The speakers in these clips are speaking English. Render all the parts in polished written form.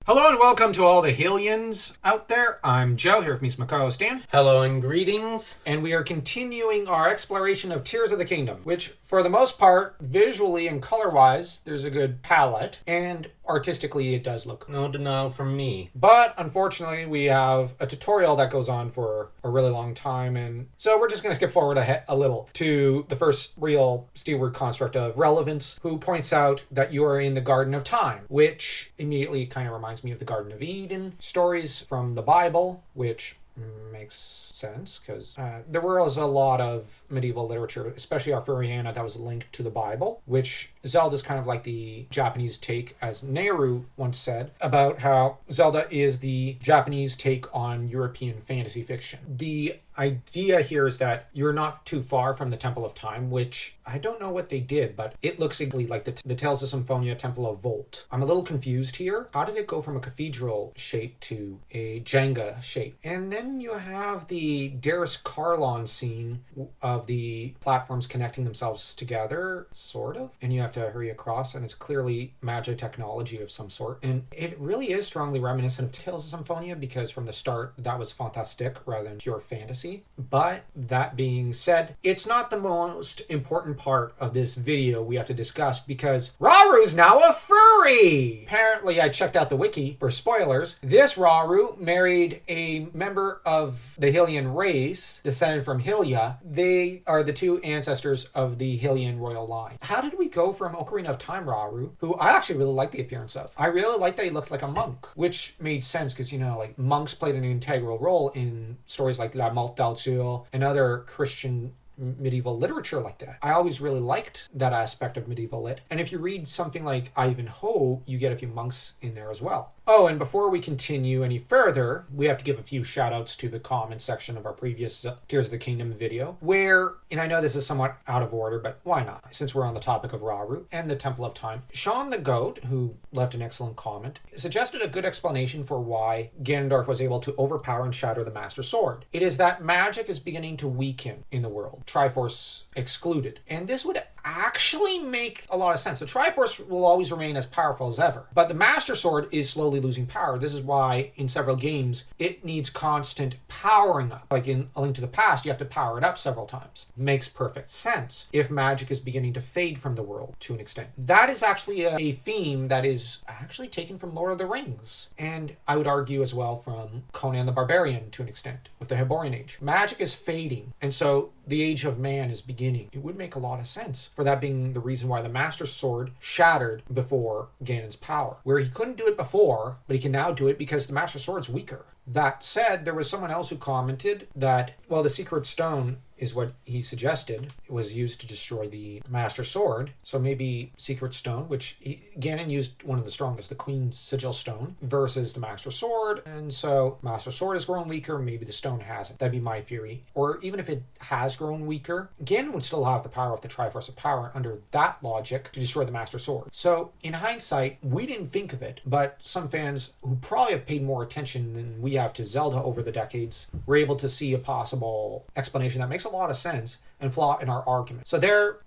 Hello and welcome to all the Hylians out there. I'm Joe, here with me, my co-host Dan. Hello and greetings. And we are continuing our exploration of Tears of the Kingdom, which, for the most part, visually and color-wise, there's a good palette, and artistically it does look. No denial from me. But, unfortunately, we have a tutorial that goes on for a really long time, and so we're just going to skip forward a little to the first real Steelward construct of relevance, who points out that you are in the Garden of Time, which immediately kind of reminds me of the Garden of Eden stories from the Bible, which makes sense because there was a lot of medieval literature, especially Arthuriana, that was linked to the Bible, which Zelda is kind of like the Japanese take, as Nehru once said, about how Zelda is the Japanese take on European fantasy fiction. The idea here is that you're not too far from the Temple of Time, which I don't know what they did, but it looks exactly like the Tales of Symphonia Temple of Volt. I'm a little confused here. How did it go from a cathedral shape to a Jenga shape? And then you have the Darius Carlon scene of the platforms connecting themselves together, sort of, and you have to hurry across, and it's clearly magic technology of some sort. And it really is strongly reminiscent of Tales of Symphonia, because from the start that was fantastic rather than pure fantasy. But that being said, it's not the most important part of this video we have to discuss, because Raru's now a furry! Apparently, I checked out the wiki for spoilers. This Raru married a member of the Hylian race, descended from Hylia. They are the two ancestors of the Hylian royal line. How did we go from Ocarina of Time Raru, who I actually really like the appearance of? I really liked that he looked like a monk, which made sense because, like monks played an integral role in stories like La Morte d'Alciol and other Christian medieval literature like that. I always really liked that aspect of medieval lit. And if you read something like Ivanhoe, you get a few monks in there as well. Oh, and before we continue any further, we have to give a few shout outs to the comment section of our previous Tears of the Kingdom video, where, and I know this is somewhat out of order, but why not, since we're on the topic of Raru and the Temple of Time. Sean the Goat, who left an excellent comment, suggested a good explanation for why Ganondorf was able to overpower and shatter the Master Sword. It is that magic is beginning to weaken in the world, Triforce excluded. And this would actually make a lot of sense. The Triforce will always remain as powerful as ever, but the Master Sword is slowly losing power. This is why in several games it needs constant powering up. Like in A Link to the Past, you have to power it up several times. Makes perfect sense if magic is beginning to fade from the world to an extent. That is actually a theme that is actually taken from Lord of the Rings, and I would argue as well from Conan the Barbarian to an extent with the Hyborian Age. Magic is fading, and so the Age of Man is beginning. It would make a lot of sense for that being the reason why the Master Sword shattered before Ganon's power, where he couldn't do it before, but he can now do it because the Master Sword's weaker. That said, there was someone else who commented that, well, the Secret Stone is what he suggested. It was used to destroy the Master Sword. So maybe Secret Stone, which Ganon used one of the strongest, the Queen's Sigil Stone, versus the Master Sword. And so Master Sword has grown weaker, maybe the stone hasn't. That'd be my theory. Or even if it has grown weaker, Ganon would still have the power of the Triforce of Power under that logic to destroy the Master Sword. So in hindsight, we didn't think of it, but some fans who probably have paid more attention than we have to Zelda over the decades were able to see a possible explanation that makes a lot of sense and flaw in our argument. So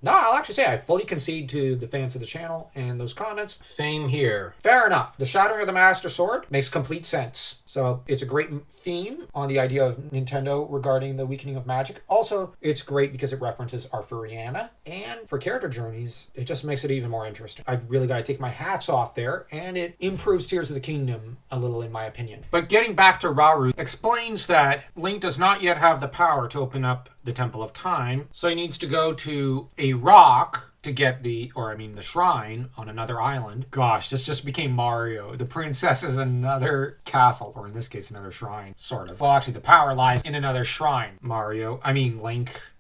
I'll actually say I fully concede to the fans of the channel and those comments. Same here. Fair enough. The shattering of the Master Sword makes complete sense. So it's a great theme on the idea of Nintendo regarding the weakening of magic. Also, it's great because it references Arthuriana, and for character journeys, it just makes it even more interesting. I really got to take my hats off there, and it improves Tears of the Kingdom a little in my opinion. But getting back to Raru, explains that Link does not yet have the power to open up the Temple of Time, so he needs to go to a rock to get the shrine on another island. Gosh, this just became Mario. The princess is another castle, or in this case, another shrine, sort of. Well, actually, the power lies in another shrine. Mario.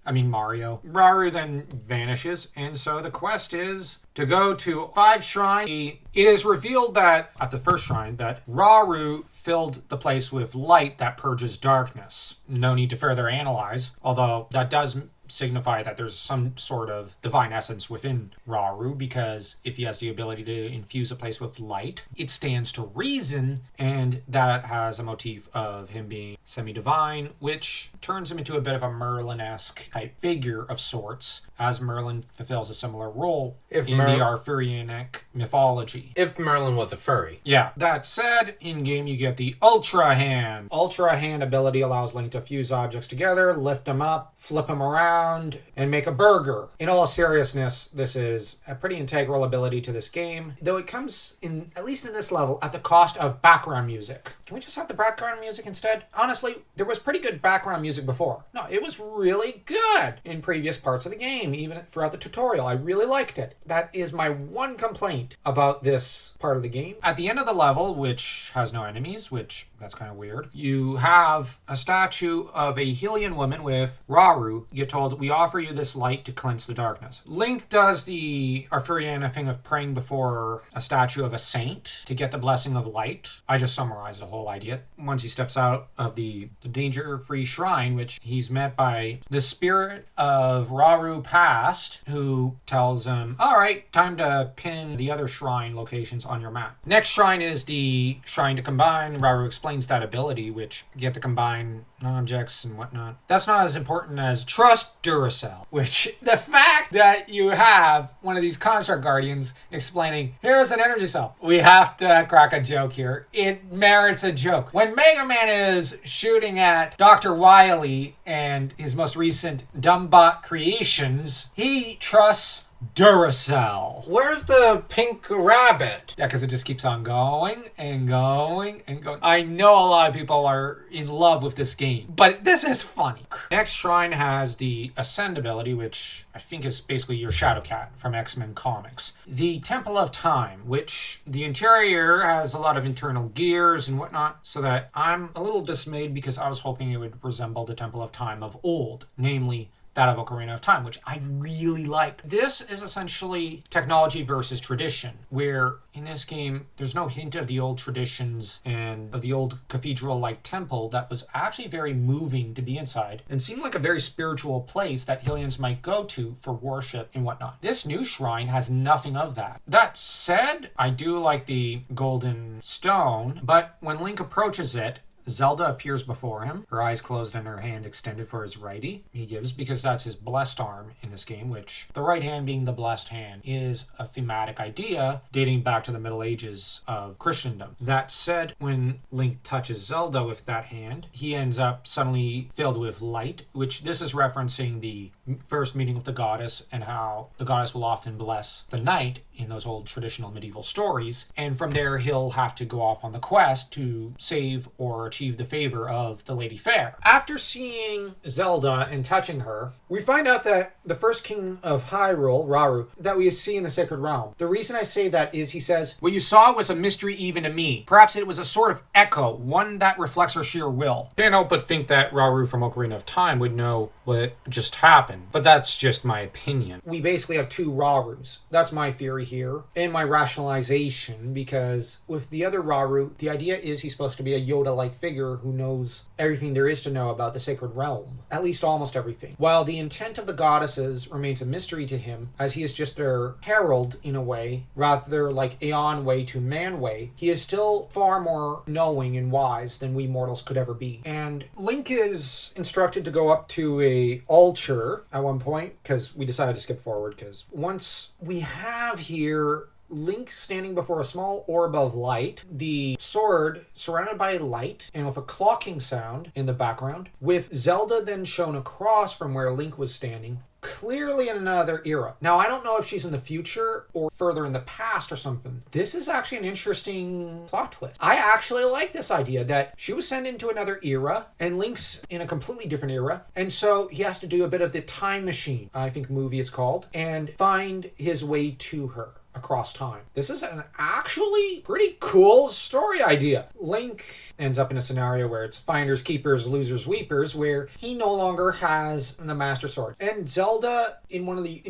Raru then vanishes, and so the quest is to go to 5 shrines. It is revealed that, at the first shrine, that Raru filled the place with light that purges darkness. No need to further analyze, although that does signify that there's some sort of divine essence within Raru, because if he has the ability to infuse a place with light, it stands to reason, and that has a motif of him being semi-divine, which turns him into a bit of a Merlin-esque type figure of sorts, as Merlin fulfills a similar role If in the Arthurianic mythology. If Merlin was a furry. Yeah. That said, in-game you get the Ultra Hand. Ultra Hand ability allows Link to fuse objects together, lift them up, flip them around, and make a burger. In all seriousness, this is a pretty integral ability to this game, though it comes, in at least in this level, at the cost of background music. Can we just have the background music instead? Honestly, there was pretty good background music before. No, it was really good in previous parts of the game, even throughout the tutorial. I really liked it. That is my one complaint about this part of the game. At the end of the level, which has no enemies, which that's kind of weird, you have a statue of a Hylian woman with Rauru. You get told, we offer you this light to cleanse the darkness. Link does the Arthurian thing of praying before a statue of a saint to get the blessing of light. I just summarized the whole idea. Once he steps out of the danger-free shrine, which he's met by the spirit of Rauru past, who tells him, all right, time to pin the other shrine locations on your map. Next shrine is the shrine to combine. Rauru explains that ability, which you get to combine objects and whatnot. That's not as important as trust Duracell, which the fact that you have one of these construct guardians explaining, here's an energy cell. We have to crack a joke here. It merits a joke. When Mega Man is shooting at Dr. Wily and his most recent Dumbbot creations, he trusts Duracell. Where's the pink rabbit? Yeah, because it just keeps on going and going and going. I know a lot of people are in love with this game, but this is funny. Next shrine has the Ascend ability, which I think is basically your Shadow Cat from X-Men comics. The Temple of Time, which the interior has a lot of internal gears and whatnot, so that I'm a little dismayed because I was hoping it would resemble the Temple of Time of old, namely that of Ocarina of Time, which I really liked. This is essentially technology versus tradition, where in this game, there's no hint of the old traditions and of the old cathedral-like temple that was actually very moving to be inside and seemed like a very spiritual place that Hylians might go to for worship and whatnot. This new shrine has nothing of that. That said, I do like the golden stone, but when Link approaches it, Zelda appears before him, her eyes closed and her hand extended for his righty. He gives, because that's his blessed arm in this game, which the right hand being the blessed hand is a thematic idea dating back to the Middle Ages of Christendom. That said, when Link touches Zelda with that hand, he ends up suddenly filled with light, which this is referencing the first meeting with the goddess and how the goddess will often bless the knight in those old traditional medieval stories. And from there, he'll have to go off on the quest to save or achieve the favor of the Lady Fair. After seeing Zelda and touching her, we find out that the first king of Hyrule, Rauru, that we see in the Sacred Realm. The reason I say that is he says, what you saw was a mystery even to me. Perhaps it was a sort of echo, one that reflects her sheer will. Can't help but think that Rauru from Ocarina of Time would know what just happened, but that's just my opinion. We basically have two Raurus. That's my theory here, and my rationalization, because with the other Rauru, the idea is he's supposed to be a Yoda-like figure who knows everything there is to know about the Sacred Realm. At least almost everything. While the intent of the goddesses remains a mystery to him, as he is just their herald in a way, rather like Aeon way to man way, he is still far more knowing and wise than we mortals could ever be. And Link is instructed to go up to a altar at one point, because we decided to skip forward, because once we have here Link standing before a small orb of light, the sword surrounded by light and with a clocking sound in the background, with Zelda then shown across from where Link was standing, clearly in another era. Now, I don't know if she's in the future or further in the past or something. This is actually an interesting plot twist. I actually like this idea that she was sent into another era and Link's in a completely different era, and so he has to do a bit of the time machine, I think movie it's called, and find his way to her across time. This is an actually pretty cool story idea. Link ends up in a scenario where it's finders, keepers, losers, weepers, where he no longer has the Master Sword. And Zelda, in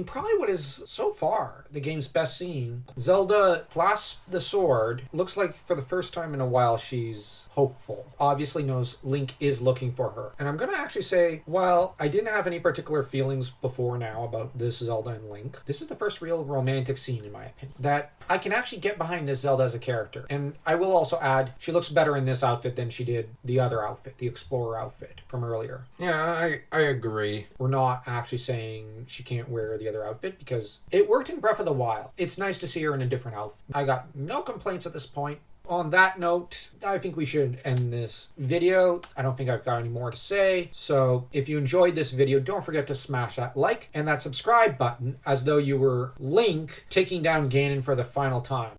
probably what is so far the game's best scene, Zelda clasps the sword. Looks like for the first time in a while she's hopeful. Obviously knows Link is looking for her. And I'm gonna actually say, while I didn't have any particular feelings before now about this Zelda and Link, this is the first real romantic scene in my opinion. That I can actually get behind this Zelda as a character. And I will also add, she looks better in this outfit than she did the other outfit, the Explorer outfit from earlier. Yeah, I agree. We're not actually saying she can't wear the other outfit because it worked in Breath of the Wild. It's nice to see her in a different outfit. I got no complaints at this point. On that note, I think we should end this video. I don't think I've got any more to say. So if you enjoyed this video, don't forget to smash that like and that subscribe button as though you were Link taking down Ganon for the final time.